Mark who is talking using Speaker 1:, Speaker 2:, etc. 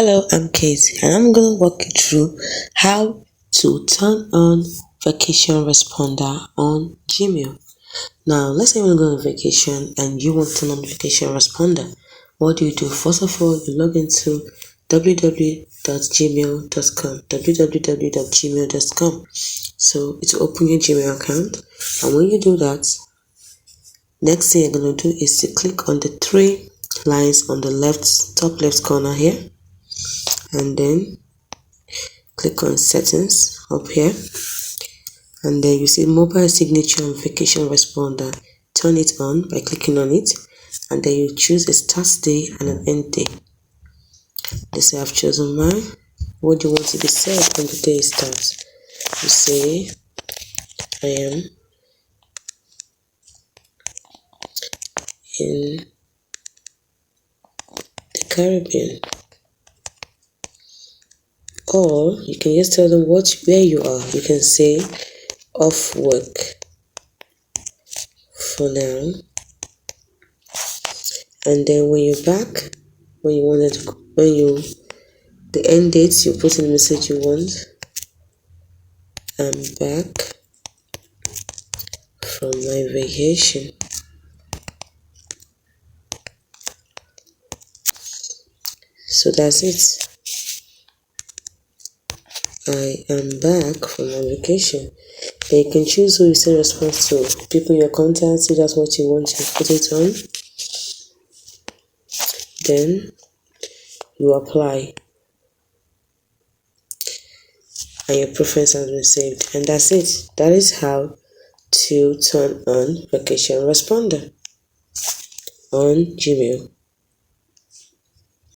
Speaker 1: Hello, I'm Kate and I'm going to walk you through how to turn on vacation responder on Gmail. Now, let's say you're going on vacation and you want to turn on vacation responder. What do? First of all, you log into www.gmail.com. So it will open your Gmail account, and when you do that, next thing you're going to do is to click on the three lines on the top left corner here, and then click on settings up here, and then you see mobile signature and vacation responder. Turn it on by clicking on it, and then you choose a start day and an end day. Let's say I've chosen mine. What do you want to be said when the day starts? You say I am in the Caribbean, or you can just tell them where you are. You can say off work for now, and then when you're back, the end dates, you put in the message you want. I'm back from my vacation. So that's it. I am back from my vacation. Then you can choose who you send response to. People in your contacts, if that's what you want to put it on. Then you apply, and your preference has been saved. And that's it. That is how to turn on vacation responder on Gmail.